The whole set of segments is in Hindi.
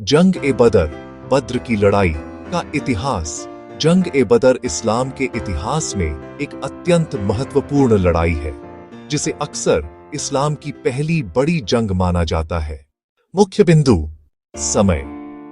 जंग-ए-बदर, बद्र की लड़ाई का इतिहास। जंग-ए-बदर इस्लाम के इतिहास में एक अत्यंत महत्वपूर्ण लड़ाई है, जिसे अक्सर इस्लाम की पहली बड़ी जंग माना जाता है। मुख्य बिंदु: समय।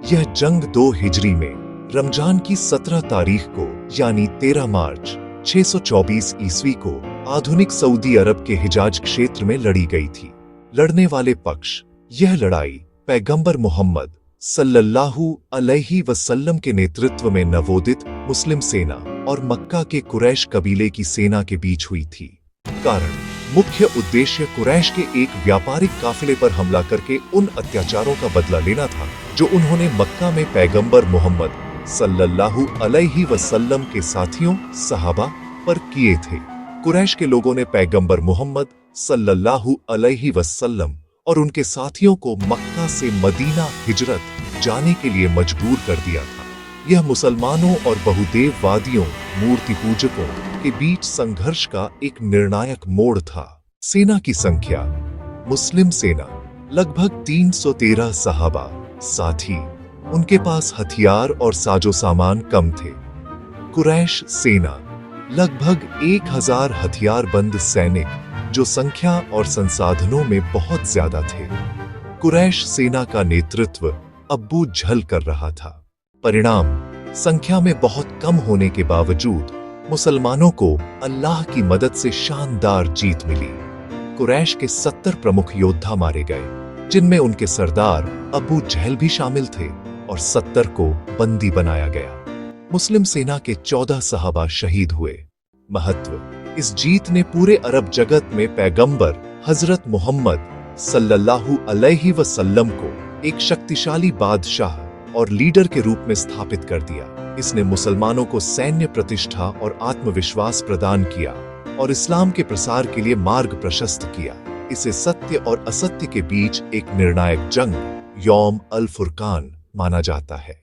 यह जंग 2 हिजरी में रमजान की 17 तारीख को यानी 13 मार्च 624 ईस्वी को आधुनिक सऊदी अरब के हिजाज क्षेत्र में लड़ी गई थी। लड़ने वाले पक्ष: यह लड़ाई पैगंबर मोहम्मद सल्लल्लाहु अलैहि वसल्लम के नेतृत्व में नवोदित मुस्लिम सेना और मक्का के कुरैश कबीले की सेना के बीच हुई थी। कारण: मुख्य उद्देश्य कुरैश के एक व्यापारिक काफिले पर हमला करके उन अत्याचारों का बदला लेना था जो उन्होंने मक्का में पैगंबर मोहम्मद सल्लल्लाहु अलैहि वसल्लम के साथियों सहाबा पर किए थे। कुरैश के लोगों ने पैगंबर मोहम्मद सल्लल्लाहु अलैहि वसल्लम और उनके साथियों को मक्का से मदीना हिजरत जाने के लिए मजबूर कर दिया था। यह मुसलमानों और बहुदेववादियों मूर्ति पूजकों के बीच संघर्ष का एक निर्णायक मोड़ था। सेना की संख्या: मुस्लिम सेना लगभग 313 सहाबा साथी, उनके पास हथियार और साजो सामान कम थे। कुरैश सेना लगभग 1000 हथियारबंद सैनिक जो संख्या और संसाधनों में बहुत ज्यादा थे। कुरैश सेना का नेतृत्व अब्बू जहल कर रहा था। परिणाम: संख्या में बहुत कम होने के बावजूद मुसलमानों को अल्लाह की मदद से शानदार जीत मिली। कुरैश के 70 प्रमुख योद्धा मारे गए, जिनमें उनके सरदार अब्बू जहल भी शामिल थे, और 70 को बंदी बनाया गया। मुस्लिम सेना के 14 सहाबा शहीद हुए। महत्व: इस जीत ने पूरे अरब जगत में पैगंबर हजरत मोहम्मद सल्लल्लाहु अलैहि वसल्लम को एक शक्तिशाली बादशाह और लीडर के रूप में स्थापित कर दिया। इसने मुसलमानों को सैन्य प्रतिष्ठा और आत्मविश्वास प्रदान किया और इस्लाम के प्रसार के लिए मार्ग प्रशस्त किया। इसे सत्य और असत्य के बीच एक निर्णायक जंग, यौम अल फुरकान, माना जाता है।